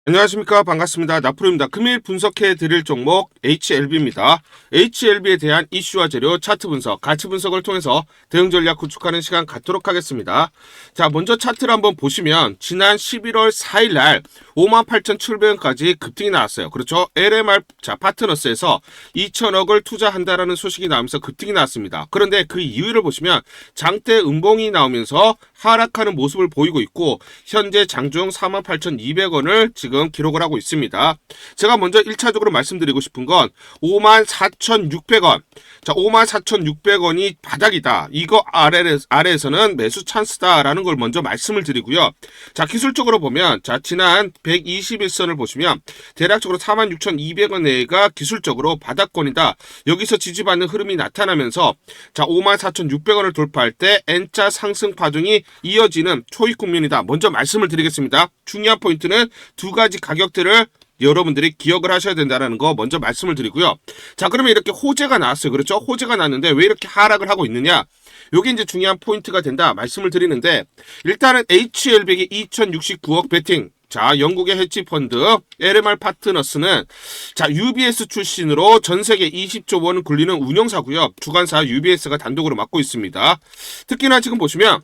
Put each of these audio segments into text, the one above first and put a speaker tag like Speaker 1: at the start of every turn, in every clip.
Speaker 1: 안녕하십니까. 반갑습니다. 나프로입니다. 금일 분석해 드릴 종목 HLB입니다. HLB에 대한 이슈와 재료, 차트 분석, 가치 분석을 통해서 대응 전략 구축하는 시간 갖도록 하겠습니다. 자, 먼저 차트를 한번 보시면 지난 11월 4일 날 58,700원까지 급등이 나왔어요. 그렇죠? LMR 파트너스에서 2천억을 투자한다라는 소식이 나오면서 급등이 나왔습니다. 그런데 그 이유를 보시면 장대 음봉이 나오면서 하락하는 모습을 보이고 있고 현재 장중 48,200원을 지금 기록을 하고 있습니다. 제가 먼저 1차적으로 말씀드리고 싶은 건 54,600원. 자, 54,600원이 바닥이다. 이거 아래에서는 매수 찬스다라는 걸 먼저 말씀을 드리고요. 자, 기술적으로 보면 자, 지난 121선을 보시면 대략적으로 46,200원 내가 기술적으로 바닥권이다. 여기서 지지받는 흐름이 나타나면서 자, 54,600원을 돌파할 때 N자 상승 파동이 이어지는 초입 국면이다. 먼저 말씀을 드리겠습니다. 중요한 포인트는 두 가지 가격대를 여러분들이 기억을 하셔야 된다는 거 먼저 말씀을 드리고요. 자, 그러면 이렇게 호재가 나왔어요. 그렇죠? 호재가 나왔는데 왜 이렇게 하락을 하고 있느냐? 요게 이제 중요한 포인트가 된다 말씀을 드리는데 일단은 HL백이 2,069억 베팅. 자, 영국의 헤지펀드 LMR 파트너스는 자, UBS 출신으로 전 세계 20조 원 굴리는 운영사고요. 주관사 UBS가 단독으로 맡고 있습니다. 특히나 지금 보시면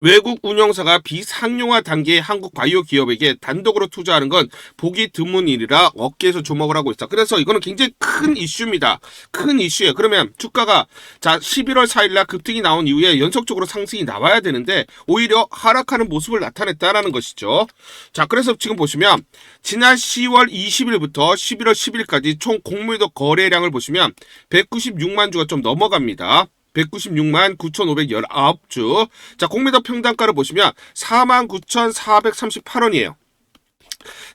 Speaker 1: 외국 운영사가 비상용화 단계의 한국 바이오 기업에게 단독으로 투자하는 건 보기 드문 일이라 업계에서 주목을 하고 있다. 그래서 이거는 굉장히 큰 이슈입니다. 큰 이슈예요. 그러면 주가가 자 11월 4일날 급등이 나온 이후에 연속적으로 상승이 나와야 되는데 오히려 하락하는 모습을 나타냈다라는 것이죠. 자, 그래서 지금 보시면 지난 10월 20일부터 11월 10일까지 총 공매도 거래량을 보시면 196만 주가 좀 넘어갑니다. 196만 9,519주. 자, 공매도 평단가를 보시면 49,438원이에요.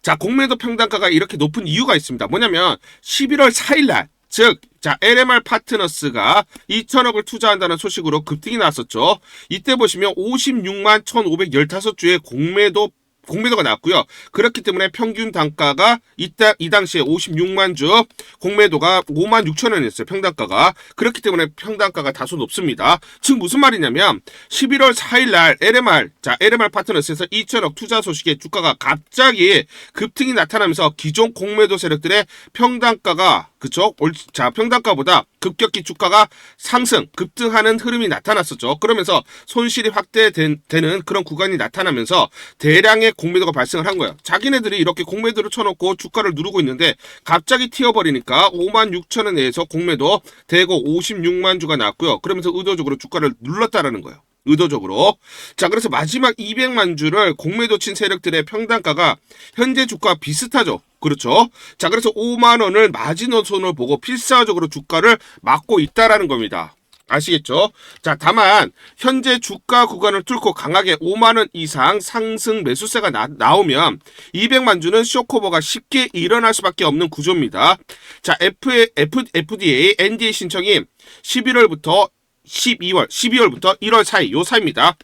Speaker 1: 자, 공매도 평단가가 이렇게 높은 이유가 있습니다. 뭐냐면 11월 4일 날, 즉, 자, LMR 파트너스가 2천억을 투자한다는 소식으로 급등이 났었죠. 이때 보시면 56만 1,515주의 공매도가 나왔고요. 그렇기 때문에 평균 단가가 이 당시에 56만 주, 공매도가 5만 6천 원이었어요. 평단가가. 그렇기 때문에 평단가가 다소 높습니다. 즉 무슨 말이냐면 11월 4일 날 LMR 파트너스에서 2천억 투자 소식에 주가가 갑자기 급등이 나타나면서 기존 공매도 세력들의 평단가가 그쵸? 자, 평단가보다 급격히 주가가 급등하는 흐름이 나타났었죠. 그러면서 손실이 확대되는 그런 구간이 나타나면서 대량의 공매도가 발생을 한 거예요. 자기네들이 이렇게 공매도를 쳐놓고 주가를 누르고 있는데 갑자기 튀어버리니까 5만 6천 원 내에서 공매도 대고 56만 주가 나왔고요. 그러면서 의도적으로 주가를 눌렀다라는 거예요. 의도적으로. 자, 그래서 마지막 200만 주를 공매도 친 세력들의 평단가가 현재 주가와 비슷하죠. 그렇죠. 자, 그래서 5만 원을 마지노선을 보고 필사적으로 주가를 막고 있다라는 겁니다. 아시겠죠? 자, 다만 현재 주가 구간을 뚫고 강하게 5만 원 이상 상승 매수세가 나오면 200만 주는 쇼커버가 쉽게 일어날 수밖에 없는 구조입니다. 자, FDA, NDA 신청이 12월부터 1월 사이, 요 사이입니다.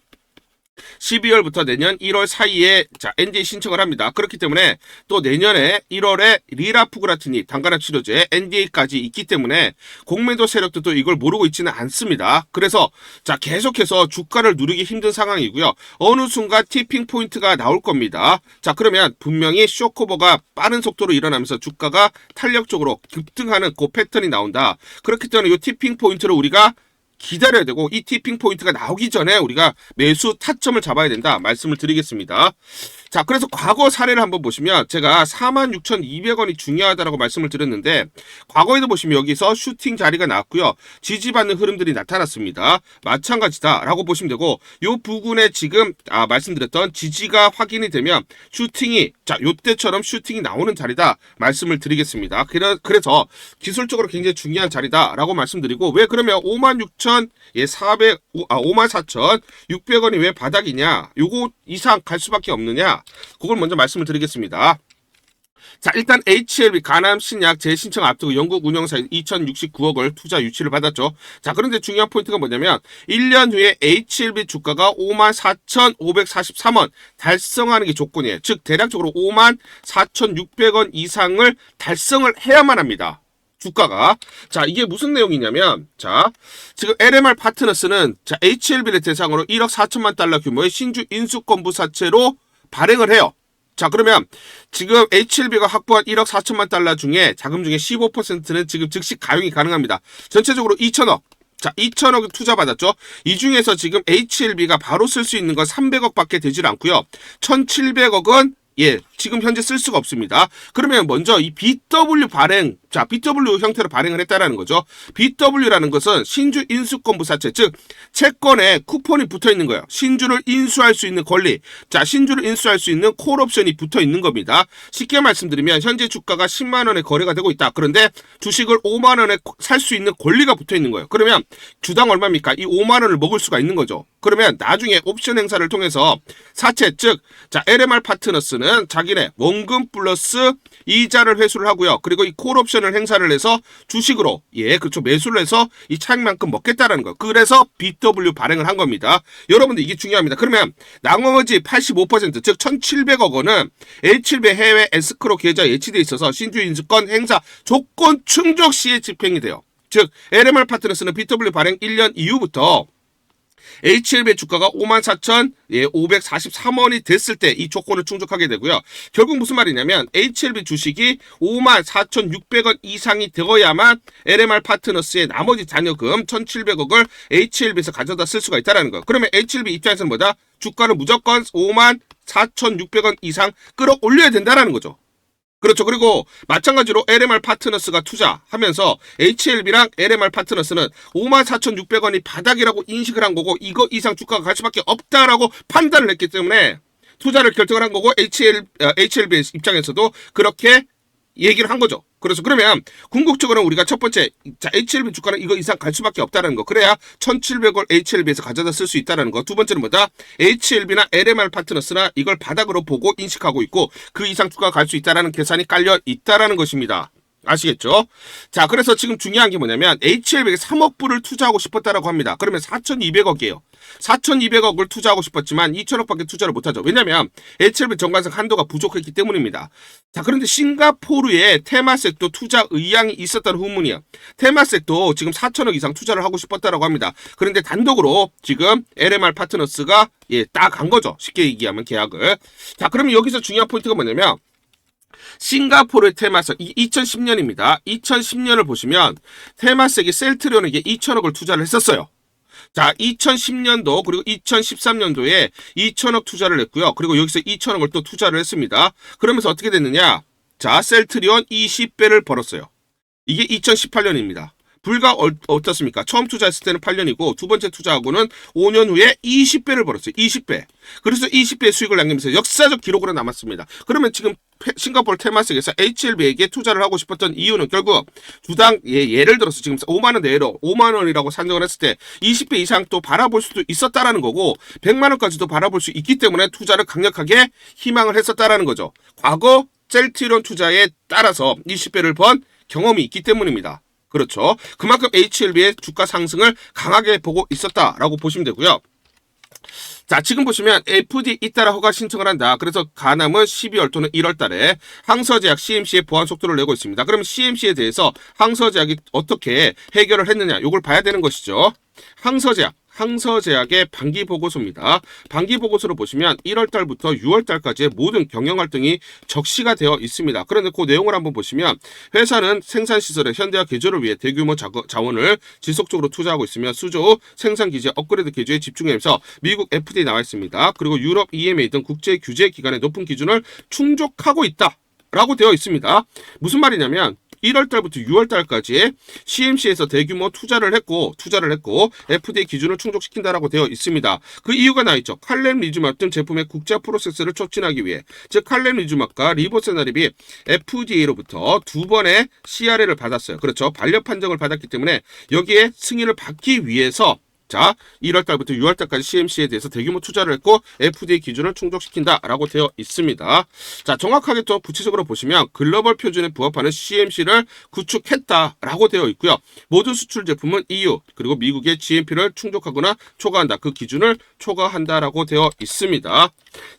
Speaker 1: 12월부터 내년 1월 사이에 자, NDA 신청을 합니다. 그렇기 때문에 또 내년에 1월에 리라푸그라티니 단간암 치료제 NDA까지 있기 때문에 공매도 세력들도 이걸 모르고 있지는 않습니다. 그래서 자, 계속해서 주가를 누르기 힘든 상황이고요. 어느 순간 티핑 포인트가 나올 겁니다. 자, 그러면 분명히 쇼커버가 빠른 속도로 일어나면서 주가가 탄력적으로 급등하는 그 패턴이 나온다. 그렇기 때문에 이 티핑 포인트를 우리가 기다려야 되고 이 티핑 포인트가 나오기 전에 우리가 매수 타점을 잡아야 된다 말씀을 드리겠습니다. 자, 그래서 과거 사례를 한번 보시면 제가 46,200원이 중요하다라고 말씀을 드렸는데 과거에도 보시면 여기서 슈팅 자리가 나왔고요. 지지받는 흐름들이 나타났습니다. 마찬가지다라고 보시면 되고 요 부근에 지금 말씀드렸던 지지가 확인이 되면 슈팅이 자, 요때처럼 슈팅이 나오는 자리다 말씀을 드리겠습니다. 그래서 기술적으로 굉장히 중요한 자리다라고 말씀드리고 왜 그러면 54,600원이 왜 바닥이냐? 요거 이상 갈 수밖에 없느냐? 그걸 먼저 말씀을 드리겠습니다. 자, 일단 HLB 간암 신약 재신청 앞두고 영국 운영사 2,069억을 투자 유치를 받았죠. 자, 그런데 중요한 포인트가 뭐냐면 1년 후에 HLB 주가가 54,543원 달성하는 게 조건이에요. 즉 대략적으로 54,600원 이상을 달성을 해야만 합니다. 주가가. 자, 이게 무슨 내용이냐면, 자, 지금 LMR 파트너스는 자, HLB를 대상으로 1억 4천만 달러 규모의 신주 인수권부 사채로 발행을 해요. 자, 그러면 지금 HLB가 확보한 1억 4천만 달러 중에 자금 중에 15%는 지금 즉시 가용이 가능합니다. 전체적으로 2천억. 자, 2천억 투자받았죠. 이 중에서 지금 HLB가 바로 쓸 수 있는 건 300억밖에 되질 않고요. 1,700억은 지금 현재 쓸 수가 없습니다. 그러면 먼저 이 BW 발행, 자, BW 형태로 발행을 했다라는 거죠. BW라는 것은 신주 인수권 부사채, 즉 채권에 쿠폰이 붙어 있는 거예요. 신주를 인수할 수 있는 권리, 자, 신주를 인수할 수 있는 콜옵션이 붙어 있는 겁니다. 쉽게 말씀드리면 현재 주가가 10만 원에 거래가 되고 있다. 그런데 주식을 5만 원에 살 수 있는 권리가 붙어 있는 거예요. 그러면 주당 얼마입니까? 이 5만 원을 먹을 수가 있는 거죠. 그러면 나중에 옵션 행사를 통해서 사채, 즉, 자, LMR 파트너스는 자기네 원금 플러스 이자를 회수를 하고요. 그리고 이 콜옵션을 행사를 해서 주식으로, 그렇죠, 매수를 해서 이 차익만큼 먹겠다라는 거. 그래서 BW 발행을 한 겁니다. 여러분들 이게 중요합니다. 그러면 나머지 85%, 즉 1,700억 원은 H7B 해외 에스크로 계좌에 예치돼 있어서 신주 인수권 행사 조건 충족 시에 집행이 돼요. 즉, LMR 파트너스는 BW 발행 1년 이후부터 HLB 주가가 54,543원이 됐을 때 이 조건을 충족하게 되고요. 결국 무슨 말이냐면 HLB 주식이 54,600원 이상이 되어야만 LMR 파트너스의 나머지 잔여금 1,700억을 HLB에서 가져다 쓸 수가 있다는 거. 그러면 HLB 입장에서는 뭐다? 주가를 무조건 54,600원 이상 끌어올려야 된다는 거죠. 그렇죠. 그리고 마찬가지로 LMR 파트너스가 투자하면서 HLB랑 LMR 파트너스는 54,600원이 바닥이라고 인식을 한 거고 이거 이상 주가가 갈 수밖에 없다라고 판단을 했기 때문에 투자를 결정을 한 거고 HLB 입장에서도 그렇게 얘기를 한 거죠. 그래서 그러면 궁극적으로는 우리가 첫 번째, 자, HLB 주가는 이거 이상 갈 수밖에 없다는 거. 그래야 1,700원 HLB에서 가져다 쓸 수 있다는 거. 두 번째는 뭐다? HLB나 LMR 파트너스나 이걸 바닥으로 보고 인식하고 있고 그 이상 주가가 갈 수 있다는 계산이 깔려 있다는 것입니다. 아시겠죠? 자, 그래서 지금 중요한 게 뭐냐면 HLB에 3억 불을 투자하고 싶었다라고 합니다. 그러면 4,200억이에요. 4,200억을 투자하고 싶었지만 2천억밖에 투자를 못하죠. 왜냐하면 HLB 정관상 한도가 부족했기 때문입니다. 자, 그런데 싱가포르에 테마섹도 투자 의향이 있었다는 후문이에요. 테마섹도 지금 4천억 이상 투자를 하고 싶었다라고 합니다. 그런데 단독으로 지금 LMR 파트너스가 딱 간 거죠. 쉽게 얘기하면 계약을. 자, 그러면 여기서 중요한 포인트가 뭐냐면 싱가포르의 테마섹, 2010년입니다. 2010년을 보시면 테마섹이 셀트리온에게 2천억을 투자를 했었어요. 자, 2010년도 그리고 2013년도에 2천억 투자를 했고요. 그리고 여기서 2천억을 또 투자를 했습니다. 그러면서 어떻게 됐느냐? 자, 셀트리온 20배를 벌었어요. 이게 2018년입니다. 불과 어떻습니까? 처음 투자했을 때는 8년이고 두 번째 투자하고는 5년 후에 20배를 벌었어요. 20배. 그래서 20배의 수익을 남기면서 역사적 기록으로 남았습니다. 그러면 지금 싱가포르 테마섹에서 HLB에게 투자를 하고 싶었던 이유는 결국 주당 예를 들어서 지금 5만 원 내로 5만 원이라고 산정을 했을 때 20배 이상 또 바라볼 수도 있었다라는 거고 100만 원까지도 바라볼 수 있기 때문에 투자를 강력하게 희망을 했었다라는 거죠. 과거 셀트리온 투자에 따라서 20배를 번 경험이 있기 때문입니다. 그렇죠. 그만큼 HLB의 주가 상승을 강하게 보고 있었다라고 보시면 되고요. 자, 지금 보시면 FD 잇따라 허가 신청을 한다. 그래서 가남은 12월 또는 1월 달에 항서제약 CMC의 보완 속도를 내고 있습니다. 그럼 CMC에 대해서 항서제약이 어떻게 해결을 했느냐, 이걸 봐야 되는 것이죠. 항서제약의 반기 보고서입니다. 반기 보고서를 보시면 1월 달부터 6월 달까지의 모든 경영 활동이 적시가 되어 있습니다. 그런데 그 내용을 한번 보시면 회사는 생산 시설의 현대화 개조를 위해 대규모 자원을 지속적으로 투자하고 있으며 수조 생산 기지 업그레이드 개조에 집중하면서 미국 FDA 나와 있습니다. 그리고 유럽 EMA 등 국제 규제 기관의 높은 기준을 충족하고 있다라고 되어 있습니다. 무슨 말이냐면 1월 달부터 6월 달까지 CMC에서 대규모 투자를 했고 FDA 기준을 충족시킨다라고 되어 있습니다. 그 이유가 나 있죠. 칼렘리주막 등 제품의 국제 프로세스를 촉진하기 위해, 즉 칼렘리주막과 리보세나립이 FDA로부터 2번의 CRL을 받았어요. 그렇죠. 반려 판정을 받았기 때문에 여기에 승인을 받기 위해서 자, 1월 달부터 6월 달까지 CMC에 대해서 대규모 투자를 했고 FDA 기준을 충족시킨다라고 되어 있습니다. 자, 정확하게 또 구체적으로 보시면 글로벌 표준에 부합하는 CMC를 구축했다라고 되어 있고요. 모든 수출 제품은 EU 그리고 미국의 GMP를 충족하거나 초과한다. 그 기준을 초과한다라고 되어 있습니다.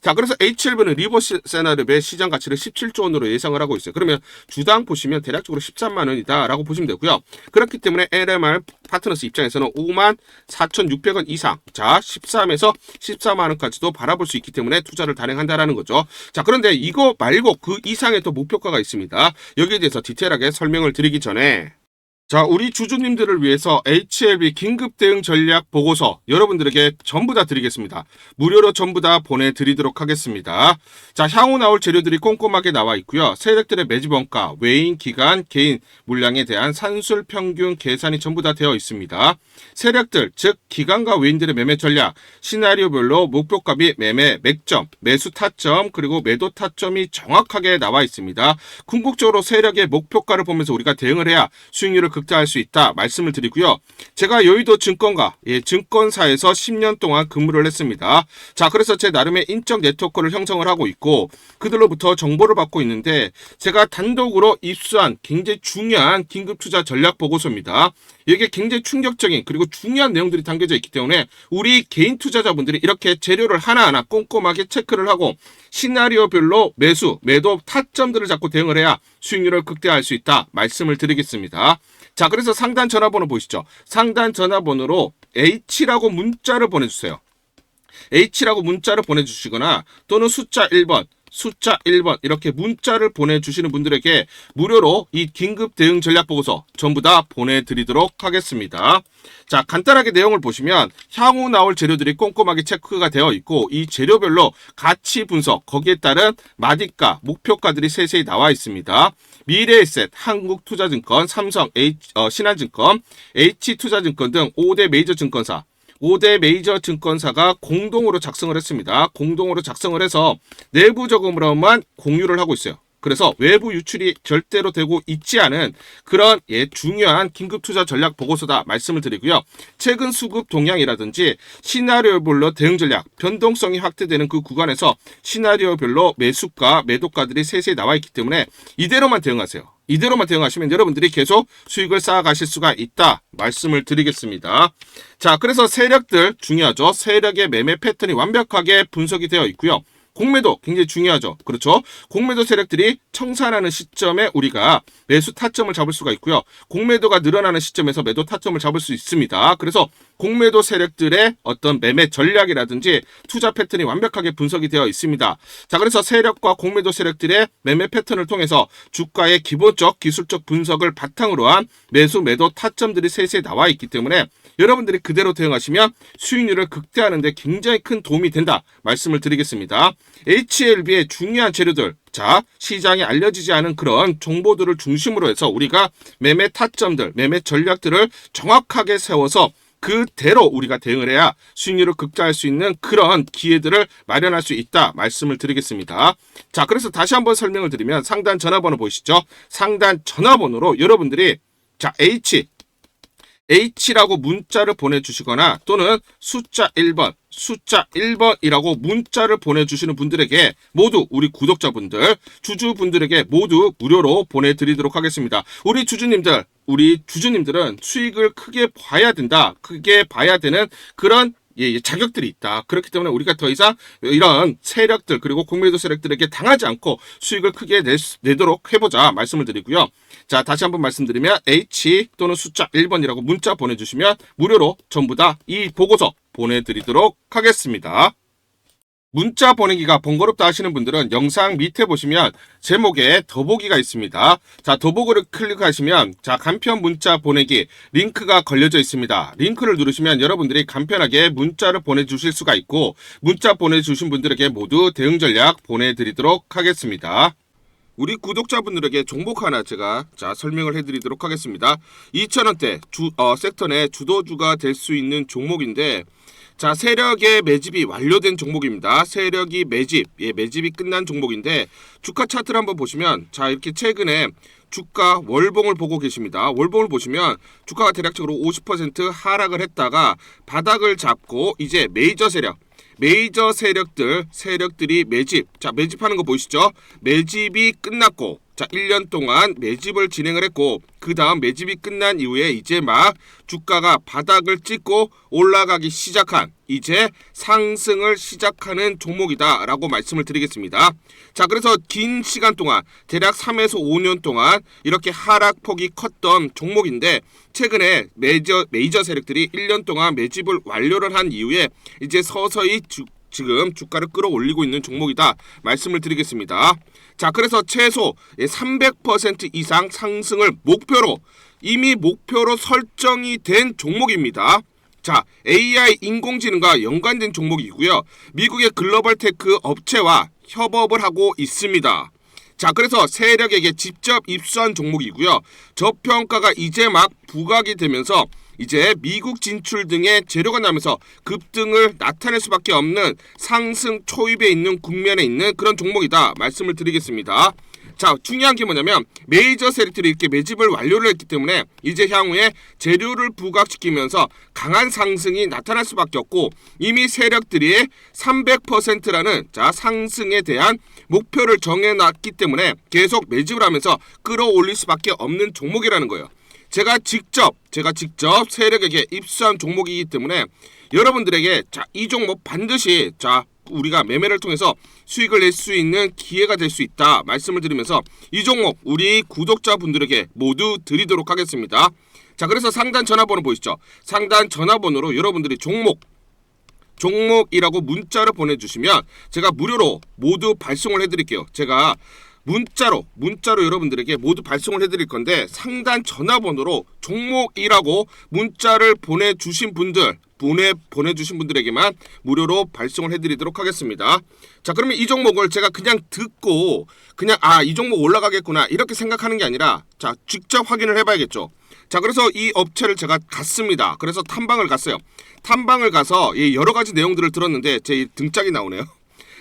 Speaker 1: 자, 그래서 H11은 리버스 세나르의 시장 가치를 17조 원으로 예상을 하고 있어요. 그러면 주당 보시면 대략적으로 13만 원이다라고 보시면 되고요. 그렇기 때문에 LMR 파트너스 입장에서는 54,600원 이상, 자 13에서 14만 원까지도 바라볼 수 있기 때문에 투자를 단행한다라는 거죠. 자, 그런데 이거 말고 그 이상의 또 목표가가 있습니다. 여기에 대해서 디테일하게 설명을 드리기 전에 자, 우리 주주님들을 위해서 HLB 긴급 대응 전략 보고서 여러분들에게 전부 다 드리겠습니다. 무료로 전부 다 보내드리도록 하겠습니다. 자, 향후 나올 재료들이 꼼꼼하게 나와 있고요. 세력들의 매집 원가, 외인, 기간, 개인 물량에 대한 산술 평균 계산이 전부 다 되어 있습니다. 세력들, 즉 기간과 외인들의 매매 전략, 시나리오별로 목표가 및 매매 맥점, 매수 타점, 그리고 매도 타점이 정확하게 나와 있습니다. 궁극적으로 세력의 목표가를 보면서 우리가 대응을 해야 수익률을 극대화할 수 있다 말씀을 드리고요. 제가 여의도 증권가, 증권사에서 10년 동안 근무를 했습니다. 자, 그래서 제 나름의 인적 네트워크를 형성을 하고 있고 그들로부터 정보를 받고 있는데 제가 단독으로 입수한 굉장히 중요한 긴급투자 전략 보고서입니다. 이게 굉장히 충격적인 그리고 중요한 내용들이 담겨져 있기 때문에 우리 개인 투자자분들이 이렇게 재료를 하나하나 꼼꼼하게 체크를 하고 시나리오별로 매수, 매도 타점들을 잡고 대응을 해야 수익률을 극대화할 수 있다 말씀을 드리겠습니다. 자, 그래서 상단 전화번호 보시죠. 상단 전화번호로 H라고 문자를 보내주세요. H라고 문자를 보내주시거나 또는 숫자 1번 이렇게 문자를 보내주시는 분들에게 무료로 이 긴급 대응 전략 보고서 전부 다 보내드리도록 하겠습니다. 자, 간단하게 내용을 보시면 향후 나올 재료들이 꼼꼼하게 체크가 되어 있고 이 재료별로 가치 분석, 거기에 따른 마디가, 목표가들이 세세히 나와 있습니다. 미래에셋, 한국투자증권, 삼성, 신한증권, H투자증권 등 5대 메이저 증권사 5대 메이저 증권사가 공동으로 작성을 했습니다. 공동으로 작성을 해서 내부적으로만 공유를 하고 있어요. 그래서 외부 유출이 절대로 되고 있지 않은 그런 중요한 긴급투자 전략 보고서다 말씀을 드리고요. 최근 수급 동향이라든지 시나리오별로 대응 전략, 변동성이 확대되는 그 구간에서 시나리오별로 매수가, 매도가들이 세세히 나와 있기 때문에 이대로만 대응하세요. 이대로만 대응하시면 여러분들이 계속 수익을 쌓아가실 수가 있다 말씀을 드리겠습니다. 자, 그래서 세력들 중요하죠. 세력의 매매 패턴이 완벽하게 분석이 되어 있고요. 공매도 굉장히 중요하죠. 그렇죠? 공매도 세력들이 청산하는 시점에 우리가 매수 타점을 잡을 수가 있고요. 공매도가 늘어나는 시점에서 매도 타점을 잡을 수 있습니다. 그래서 공매도 세력들의 어떤 매매 전략이라든지 투자 패턴이 완벽하게 분석이 되어 있습니다. 자, 그래서 세력과 공매도 세력들의 매매 패턴을 통해서 주가의 기본적 기술적 분석을 바탕으로 한 매수 매도 타점들이 세세히 나와 있기 때문에 여러분들이 그대로 대응하시면 수익률을 극대화하는 데 굉장히 큰 도움이 된다 말씀을 드리겠습니다. HLB의 중요한 재료들, 자, 시장에 알려지지 않은 그런 정보들을 중심으로 해서 우리가 매매 타점들, 매매 전략들을 정확하게 세워서 그대로 우리가 대응을 해야 수익률을 극대화할 수 있는 그런 기회들을 마련할 수 있다 말씀을 드리겠습니다. 자, 그래서 다시 한번 설명을 드리면 상단 전화번호 보이시죠? 상단 전화번호로 여러분들이 자, H라고 문자를 보내주시거나 또는 숫자 1번이라고 문자를 보내주시는 분들에게 모두 우리 구독자분들, 주주분들에게 모두 무료로 보내드리도록 하겠습니다. 우리 주주님들은 수익을 크게 봐야 된다. 크게 봐야 되는 그런 자격들이 있다. 그렇기 때문에 우리가 더 이상 이런 세력들 그리고 공매도 세력들에게 당하지 않고 수익을 크게 내도록 해보자 말씀을 드리고요. 자, 다시 한번 말씀드리면 H 또는 숫자 1번이라고 문자 보내주시면 무료로 전부 다 이 보고서 보내드리도록 하겠습니다. 문자 보내기가 번거롭다 하시는 분들은 영상 밑에 보시면 제목에 더보기가 있습니다. 자, 더보기를 클릭하시면 자, 간편 문자 보내기 링크가 걸려져 있습니다. 링크를 누르시면 여러분들이 간편하게 문자를 보내주실 수가 있고 문자 보내주신 분들에게 모두 대응 전략 보내드리도록 하겠습니다. 우리 구독자분들에게 종목 하나 제가 설명을 해드리도록 하겠습니다. 2,000원대 섹터 내 주도주가 될 수 있는 종목인데 자, 세력의 매집이 완료된 종목입니다. 세력이 매집이 끝난 종목인데 주가 차트를 한번 보시면 자, 이렇게 최근에 주가 월봉을 보고 계십니다. 월봉을 보시면 주가가 대략적으로 50% 하락을 했다가 바닥을 잡고 이제 메이저 세력들이 매집하는 거 보이시죠? 매집이 끝났고 자, 1년 동안 매집을 진행을 했고 그 다음 매집이 끝난 이후에 이제 막 주가가 바닥을 찍고 올라가기 시작한 이제 상승을 시작하는 종목이다 라고 말씀을 드리겠습니다. 자, 그래서 긴 시간 동안 대략 3에서 5년 동안 이렇게 하락폭이 컸던 종목인데 최근에 메이저 세력들이 1년 동안 매집을 완료를 한 이후에 이제 서서히 지금 주가를 끌어올리고 있는 종목이다 말씀을 드리겠습니다. 자, 그래서 최소 300% 이상 상승을 목표로 이미 목표로 설정이 된 종목입니다. 자, AI 인공지능과 연관된 종목이고요. 미국의 글로벌 테크 업체와 협업을 하고 있습니다. 자, 그래서 세력에게 직접 입수한 종목이고요. 저평가가 이제 막 부각이 되면서 이제 미국 진출 등의 재료가 나면서 급등을 나타낼 수밖에 없는 상승 초입에 있는 국면에 있는 그런 종목이다 말씀을 드리겠습니다. 자, 중요한 게 뭐냐면 메이저 세력들이 이렇게 매집을 완료를 했기 때문에 이제 향후에 재료를 부각시키면서 강한 상승이 나타날 수밖에 없고 이미 세력들이 300%라는 자 상승에 대한 목표를 정해놨기 때문에 계속 매집을 하면서 끌어올릴 수밖에 없는 종목이라는 거예요. 제가 직접 세력에게 입수한 종목이기 때문에 여러분들에게 자, 이 종목 반드시 자 우리가 매매를 통해서 수익을 낼 수 있는 기회가 될 수 있다 말씀을 드리면서 이 종목 우리 구독자분들에게 모두 드리도록 하겠습니다. 자, 그래서 상단 전화번호 보이시죠? 상단 전화번호로 여러분들이 종목이라고 문자를 보내주시면 제가 무료로 모두 발송을 해드릴게요. 제가 문자로 여러분들에게 모두 발송을 해드릴 건데 상단 전화번호로 종목이라고 문자를 보내주신 분들에게만 무료로 발송을 해드리도록 하겠습니다. 자, 그러면 이 종목을 제가 그냥 듣고 그냥 이 종목 올라가겠구나 이렇게 생각하는 게 아니라 자 직접 확인을 해봐야겠죠. 자, 그래서 이 업체를 제가 갔습니다. 그래서 탐방을 갔어요. 탐방을 가서 여러 가지 내용들을 들었는데 제 등짝이 나오네요.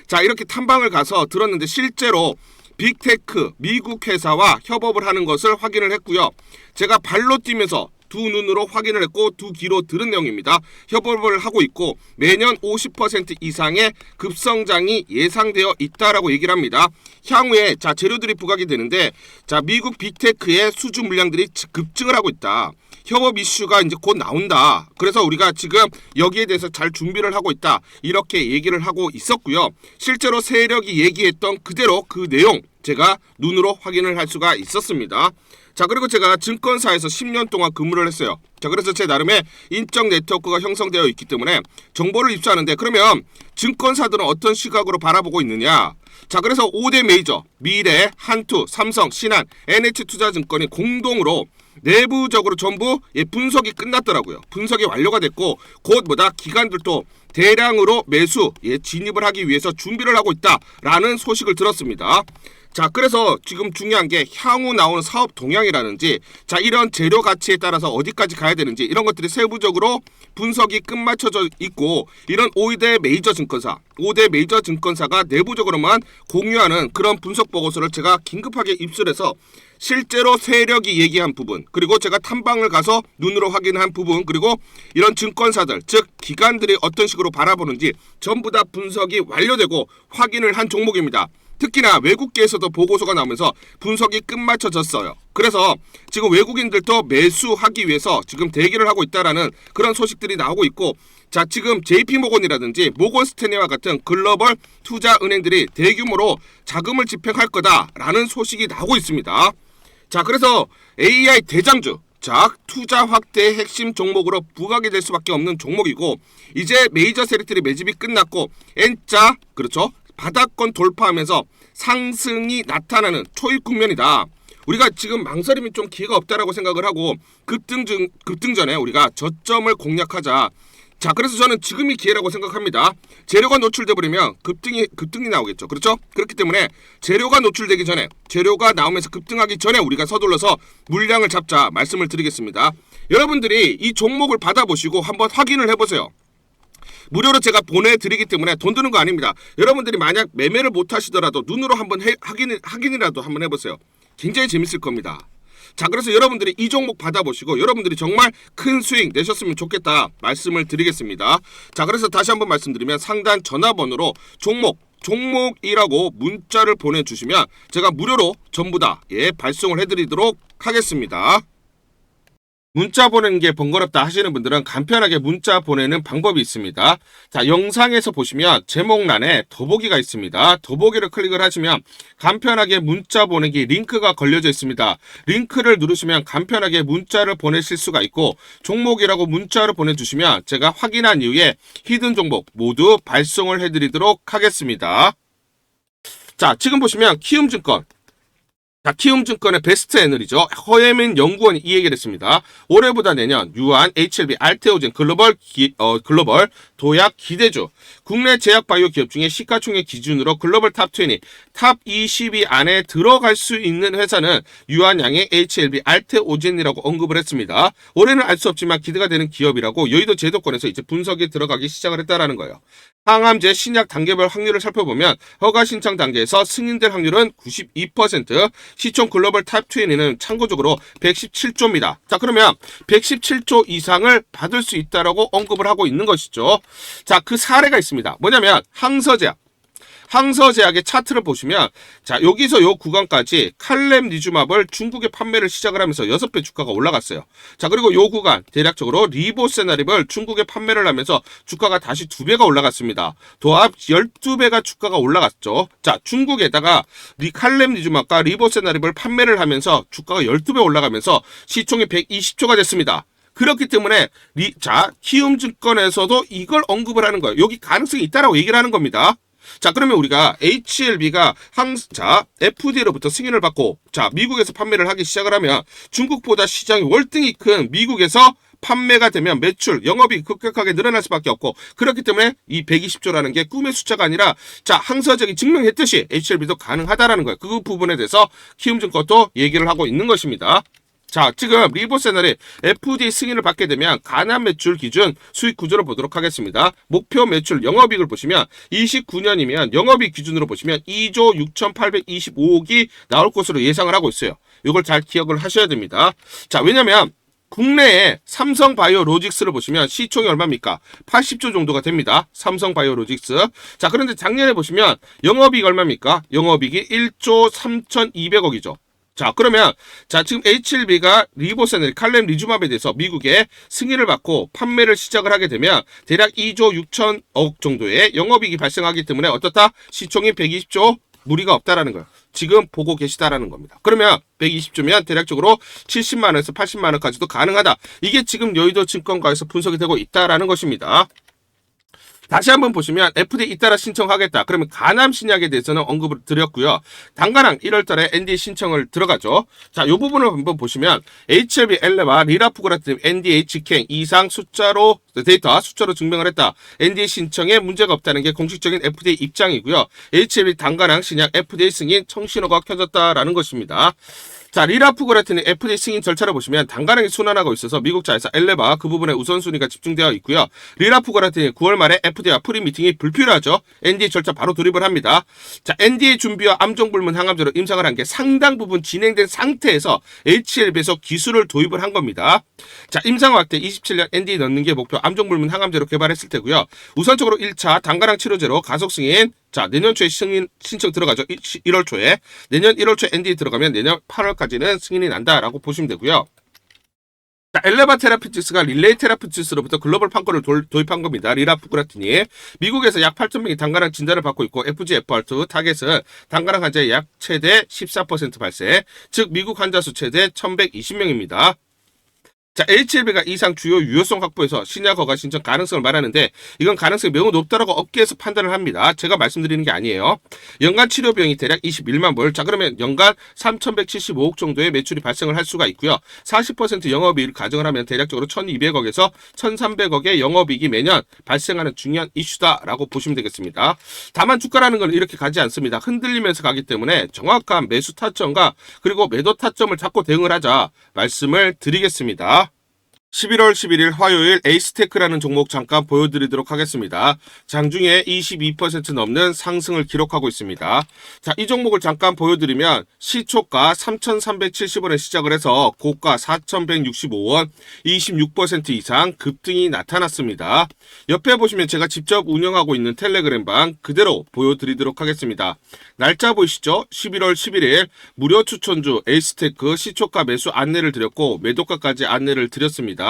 Speaker 1: 자, 이렇게 탐방을 가서 들었는데 실제로 빅테크 미국 회사와 협업을 하는 것을 확인을 했고요. 제가 발로 뛰면서 두 눈으로 확인을 했고 두 귀로 들은 내용입니다. 협업을 하고 있고 매년 50% 이상의 급성장이 예상되어 있다라고 얘기를 합니다. 향후에 자 재료들이 부각이 되는데 자 미국 빅테크의 수주 물량들이 급증을 하고 있다. 협업 이슈가 이제 곧 나온다. 그래서 우리가 지금 여기에 대해서 잘 준비를 하고 있다. 이렇게 얘기를 하고 있었고요. 실제로 세력이 얘기했던 그대로 그 내용 제가 눈으로 확인을 할 수가 있었습니다. 자, 그리고 제가 증권사에서 10년 동안 근무를 했어요. 자, 그래서 제 나름의 인적 네트워크가 형성되어 있기 때문에 정보를 입수하는데 그러면 증권사들은 어떤 시각으로 바라보고 있느냐? 자, 그래서 5대 메이저 미래, 한투, 삼성, 신한, NH투자증권이 공동으로 내부적으로 전부 분석이 끝났더라고요. 분석이 완료가 됐고 곧 기관들도 대량으로 매수 진입을 하기 위해서 준비를 하고 있다라는 소식을 들었습니다. 자, 그래서 지금 중요한 게 향후 나오는 사업 동향이라든지 자 이런 재료 가치에 따라서 어디까지 가야 되는지 이런 것들이 세부적으로 분석이 끝마쳐져 있고 이런 5대 메이저 증권사가 내부적으로만 공유하는 그런 분석 보고서를 제가 긴급하게 입수해서 실제로 세력이 얘기한 부분 그리고 제가 탐방을 가서 눈으로 확인한 부분 그리고 이런 증권사들 즉 기관들이 어떤 식으로 바라보는지 전부 다 분석이 완료되고 확인을 한 종목입니다. 특히나 외국계에서도 보고서가 나오면서 분석이 끝마쳐졌어요. 그래서 지금 외국인들도 매수하기 위해서 지금 대기를 하고 있다라는 그런 소식들이 나오고 있고 자 지금 JP모건이라든지 모건스탠리와 같은 글로벌 투자 은행들이 대규모로 자금을 집행할 거다라는 소식이 나오고 있습니다. 자, 그래서 AI 대장주 자 투자 확대의 핵심 종목으로 부각이 될 수밖에 없는 종목이고 이제 메이저 세력들이 매집이 끝났고 N자 그렇죠. 바닥권 돌파하면서 상승이 나타나는 초입 국면이다. 우리가 지금 망설임이 좀 기회가 없다라고 생각을 하고 급등 전에 우리가 저점을 공략하자. 자, 그래서 저는 지금이 기회라고 생각합니다. 재료가 노출돼 버리면 급등이 나오겠죠. 그렇죠? 그렇기 때문에 재료가 노출되기 전에 재료가 나오면서 급등하기 전에 우리가 서둘러서 물량을 잡자 말씀을 드리겠습니다. 여러분들이 이 종목을 받아보시고 한번 확인을 해보세요. 무료로 제가 보내드리기 때문에 돈 드는 거 아닙니다. 여러분들이 만약 매매를 못 하시더라도 눈으로 한번 확인이라도 한번 해보세요. 굉장히 재밌을 겁니다. 자, 그래서 여러분들이 이 종목 받아보시고 여러분들이 정말 큰 수익 내셨으면 좋겠다 말씀을 드리겠습니다. 자, 그래서 다시 한번 말씀드리면 상단 전화번호로 종목이라고 문자를 보내주시면 제가 무료로 전부 다 발송을 해드리도록 하겠습니다. 문자 보내는 게 번거롭다 하시는 분들은 간편하게 문자 보내는 방법이 있습니다. 자, 영상에서 보시면 제목란에 더보기가 있습니다. 더보기를 클릭을 하시면 간편하게 문자 보내기 링크가 걸려져 있습니다. 링크를 누르시면 간편하게 문자를 보내실 수가 있고, 종목이라고 문자를 보내주시면 제가 확인한 이후에 히든 종목 모두 발송을 해드리도록 하겠습니다. 자, 지금 보시면 키움증권. 자, 키움증권의 베스트 애널이죠. 허예민 연구원이 이 얘기를 했습니다. 올해보다 내년 유한, HLB, 알테오젠, 글로벌 도약 기대주. 국내 제약바이오 기업 중에 시가총액 기준으로 글로벌 탑20, 탑 20위 안에 들어갈 수 있는 회사는 유한양의 HLB, 알테오젠이라고 언급을 했습니다. 올해는 알 수 없지만 기대가 되는 기업이라고 여의도 제도권에서 이제 분석에 들어가기 시작을 했다라는 거예요. 항암제 신약 단계별 확률을 살펴보면 허가 신청 단계에서 승인될 확률은 92%, 시총 글로벌 탑20는 참고적으로 117조입니다. 자, 그러면 117조 이상을 받을 수 있다라고 언급을 하고 있는 것이죠. 자, 그 사례가 있습니다. 뭐냐면 항서제약의 차트를 보시면, 자, 여기서 요 구간까지 칼렘니주맙을 중국에 판매를 시작을 하면서 6배 주가가 올라갔어요. 자, 그리고 요 구간 대략적으로 리보세나립을 중국에 판매를 하면서 주가가 다시 2배가 올라갔습니다. 도합 12배가 주가가 올라갔죠. 자, 중국에다가 칼렘니주맙과 리보세나립을 판매를 하면서 주가가 12배 올라가면서 시총이 120조가 됐습니다. 그렇기 때문에 키움증권에서도 이걸 언급을 하는 거예요. 여기 가능성이 있다라고 얘기를 하는 겁니다. 자, 그러면 우리가 HLB가 FDA로부터 승인을 받고, 자, 미국에서 판매를 하기 시작을 하면 중국보다 시장이 월등히 큰 미국에서 판매가 되면 매출, 영업이 급격하게 늘어날 수밖에 없고, 그렇기 때문에 이 120조라는 게 꿈의 숫자가 아니라, 자, 항서적이 증명했듯이 HLB도 가능하다라는 거예요. 그 부분에 대해서 키움증권도 얘기를 하고 있는 것입니다. 자, 지금 리보세널이 FDA 승인을 받게 되면 가난 매출 기준 수익 구조를 보도록 하겠습니다. 목표 매출 영업이익을 보시면 29년이면 영업이익 기준으로 보시면 2조 6,825억이 나올 것으로 예상을 하고 있어요. 이걸 잘 기억을 하셔야 됩니다. 자, 왜냐면 국내에 삼성바이오로직스를 보시면 시총이 얼마입니까? 80조 정도가 됩니다. 삼성바이오로직스. 자, 그런데 작년에 보시면 영업이익 얼마입니까? 영업이익이 1조 3,200억이죠. 자, 그러면 지금 HLB가 리보세널, 칼렘니주맙에 대해서 미국에 승인을 받고 판매를 시작을 하게 되면 대략 2조 6천억 정도의 영업이익이 발생하기 때문에 어떻다? 시총이 120조 무리가 없다라는 거예요. 지금 보고 계시다라는 겁니다. 그러면 120조면 대략적으로 70만 원에서 80만 원까지도 가능하다. 이게 지금 여의도 증권가에서 분석이 되고 있다라는 것입니다. 다시 한번 보시면 FDA 잇따라 신청하겠다. 그러면 간암 신약에 대해서는 언급을 드렸고요. 단가랑 1월달에 NDA 신청을 들어가죠. 자, 이 부분을 한번 보시면 HLB, 엘레와 리라프고 같은 NDA 직행 이상 숫자로 증명을 했다. NDA 신청에 문제가 없다는 게 공식적인 FDA 입장이고요. HLB 단가랑 신약 FDA 승인 청신호가 켜졌다라는 것입니다. 자, 리라프고라틴의 FDA 승인 절차를 보시면 단가랑이 순환하고 있어서 미국자에서 엘레바 그 부분에 우선순위가 집중되어 있고요. 리라프고라틴이 9월 말에 FDA와 프리미팅이 불필요하죠. NDA 절차 바로 돌입을 합니다. 자, NDA 준비와 암종불문 항암제로 임상을 한 게 상당 부분 진행된 상태에서 HLB에서 기술을 도입을 한 겁니다. 자, 임상 확대 27년 NDA 넣는 게 목표 암종불문 항암제로 개발했을 테고요. 우선적으로 1차 단가랑 치료제로 가속 승인, 자, 내년 초에 신청 들어가죠. 1월 초에. 내년 1월 초에 NDA 들어가면 내년 8월까지는 승인이 난다라고 보시면 되고요. 자, 엘레바 테라피틱스가 릴레이 테라피틱스로부터 글로벌 판권을 도입한 겁니다. 리라프그라틴이. 미국에서 약 8,000명이 단가랑 진단을 받고 있고, FG, FR2 타겟은 단가랑 환자의 약 최대 14% 발생, 즉 미국 환자 수 최대 1,120명입니다. 자, HLB가 이상 주요 유효성 확보에서 신약 허가 신청 가능성을 말하는데 이건 가능성이 매우 높다라고 업계에서 판단을 합니다. 제가 말씀드리는 게 아니에요. 연간 치료 비용이 대략 21만 불. 자, 그러면 연간 3,175억 정도의 매출이 발생을 할 수가 있고요. 40% 영업이익을 가정을 하면 대략적으로 1,200억에서 1,300억의 영업이익이 매년 발생하는 중요한 이슈다라고 보시면 되겠습니다. 다만 주가라는 건 이렇게 가지 않습니다. 흔들리면서 가기 때문에 정확한 매수 타점과 그리고 매도 타점을 잡고 대응을 하자 말씀을 드리겠습니다. 11월 11일 화요일 에이스테크라는 종목 잠깐 보여드리도록 하겠습니다. 장중에 22% 넘는 상승을 기록하고 있습니다. 자, 이 종목을 잠깐 보여드리면 시초가 3,370원에 시작을 해서 고가 4,165원, 26% 이상 급등이 나타났습니다. 옆에 보시면 제가 직접 운영하고 있는 텔레그램방 그대로 보여드리도록 하겠습니다. 날짜 보이시죠? 11월 11일 무료 추천주 에이스테크 시초가 매수 안내를 드렸고 매도가까지 안내를 드렸습니다.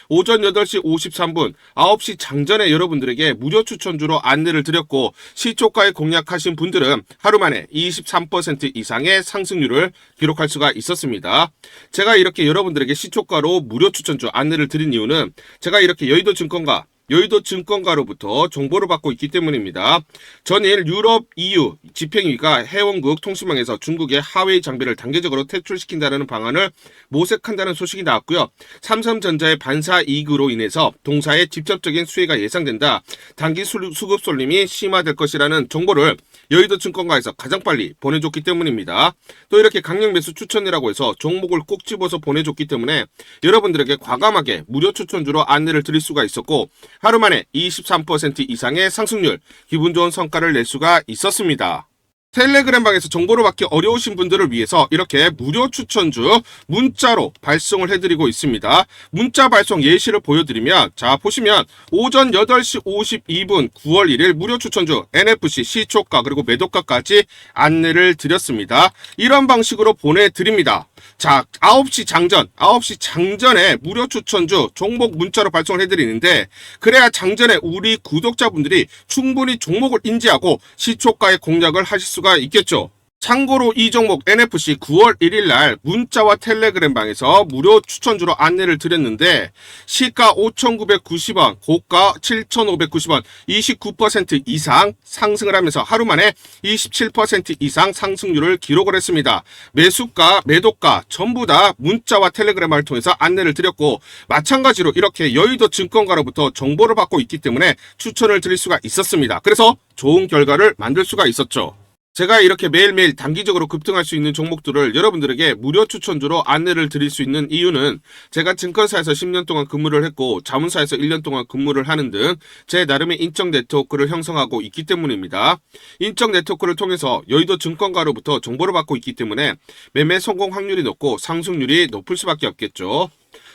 Speaker 1: 오전 8시 53분 9시 장전에 여러분들에게 무료 추천주로 안내를 드렸고 시초가에 공략하신 분들은 하루 만에 23% 이상의 상승률을 기록할 수가 있었습니다. 제가 이렇게 여러분들에게 시초가로 무료 추천주 안내를 드린 이유는 제가 이렇게 여의도 증권가로부터 정보를 받고 있기 때문입니다. 전일 유럽 EU 집행위가 해원국 통신망에서 중국의 하웨이 장비를 단계적으로 퇴출시킨다는 방안을 모색한다는 소식이 나왔고요. 삼성전자의 반사 이익으로 인해서 동사의 직접적인 수혜가 예상된다. 단기 수급 쏠림이 심화될 것이라는 정보를 여의도 증권가에서 가장 빨리 보내줬기 때문입니다. 또 이렇게 강력 매수 추천이라고 해서 종목을 꼭 집어서 보내줬기 때문에 여러분들에게 과감하게 무료 추천주로 안내를 드릴 수가 있었고 하루 만에 23% 이상의 상승률, 기분 좋은 성과를 낼 수가 있었습니다. 텔레그램방에서 정보를 받기 어려우신 분들을 위해서 이렇게 무료 추천주 문자로 발송을 해드리고 있습니다. 문자 발송 예시를 보여드리면 자 보시면 오전 8시 52분 9월 1일 무료 추천주 NFC 시초가 그리고 매도가까지 안내를 드렸습니다. 이런 방식으로 보내드립니다. 자 9시 장전에 무료 추천주 종목 문자로 발송을 해드리는데 그래야 장전에 우리 구독자분들이 충분히 종목을 인지하고 시초가에 공략을 하실 수가 있겠죠. 참고로 이 종목 NFC 9월 1일 날 문자와 텔레그램방에서 무료 추천주로 안내를 드렸는데 시가 5,990원, 고가 7,590원, 29% 이상 상승을 하면서 하루 만에 27% 이상 상승률을 기록을 했습니다. 매수가, 매도가 전부 다 문자와 텔레그램을 통해서 안내를 드렸고 마찬가지로 이렇게 여의도 증권가로부터 정보를 받고 있기 때문에 추천을 드릴 수가 있었습니다. 그래서 좋은 결과를 만들 수가 있었죠. 제가 이렇게 매일매일 단기적으로 급등할 수 있는 종목들을 여러분들에게 무료 추천주로 안내를 드릴 수 있는 이유는 제가 증권사에서 10년 동안 근무를 했고 자문사에서 1년 동안 근무를 하는 등 제 나름의 인적 네트워크를 형성하고 있기 때문입니다. 인적 네트워크를 통해서 여의도 증권가로부터 정보를 받고 있기 때문에 매매 성공 확률이 높고 상승률이 높을 수밖에 없겠죠.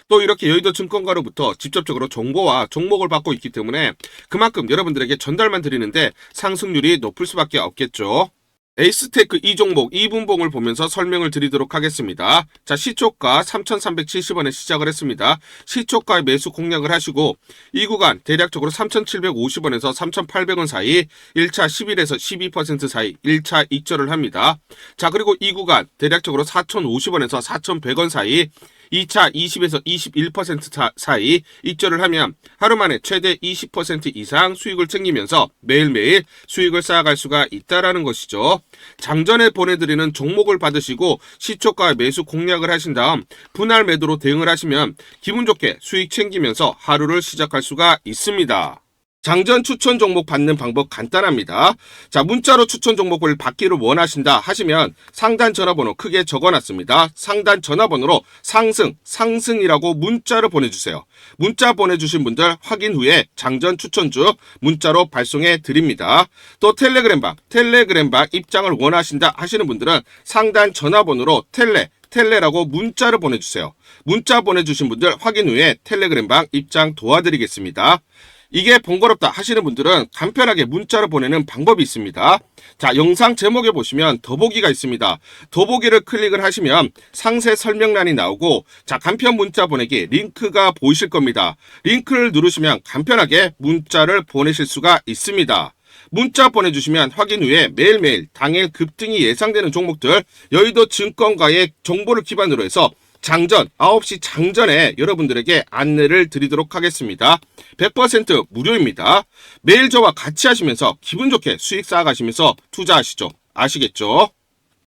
Speaker 1: 또 이렇게 여의도 증권가로부터 직접적으로 정보와 종목을 받고 있기 때문에 그만큼 여러분들에게 전달만 드리는데 상승률이 높을 수밖에 없겠죠. 에이스테크 이 종목 2분봉을 보면서 설명을 드리도록 하겠습니다. 자, 시초가 3,370원에 시작을 했습니다. 시초가에 매수 공략을 하시고 이 구간 대략적으로 3,750원에서 3,800원 사이 1차 11에서 12% 사이 1차 익절을 합니다. 자, 그리고 이 구간 대략적으로 4,050원에서 4,100원 사이 2차 20에서 21% 사이 익절을 하면 하루 만에 최대 20% 이상 수익을 챙기면서 매일매일 수익을 쌓아갈 수가 있다라는 것이죠. 장전에 보내드리는 종목을 받으시고 시초가 매수 공략을 하신 다음 분할 매도로 대응을 하시면 기분 좋게 수익 챙기면서 하루를 시작할 수가 있습니다. 장전 추천 종목 받는 방법 간단합니다. 자, 문자로 추천 종목을 받기를 원하신다 하시면 상단 전화번호 크게 적어놨습니다. 상단 전화번호로 상승이라고 문자를 보내주세요. 문자 보내주신 분들 확인 후에 장전 추천주 문자로 발송해 드립니다. 또 텔레그램방 입장을 원하신다 하시는 분들은 상단 전화번호로 텔레라고 문자를 보내주세요. 문자 보내주신 분들 확인 후에 텔레그램방 입장 도와드리겠습니다. 이게 번거롭다 하시는 분들은 간편하게 문자로 보내는 방법이 있습니다. 자, 영상 제목에 보시면 더보기가 있습니다. 더보기를 클릭을 하시면 상세 설명란이 나오고 자, 간편 문자 보내기 링크가 보이실 겁니다. 링크를 누르시면 간편하게 문자를 보내실 수가 있습니다. 문자 보내주시면 확인 후에 매일매일 당일 급등이 예상되는 종목들 여의도 증권가의 정보를 기반으로 해서 장전 9시 장전에 여러분들에게 안내를 드리도록 하겠습니다. 100% 무료입니다. 매일 저와 같이 하시면서 기분 좋게 수익 쌓아가시면서 투자하시죠. 아시겠죠?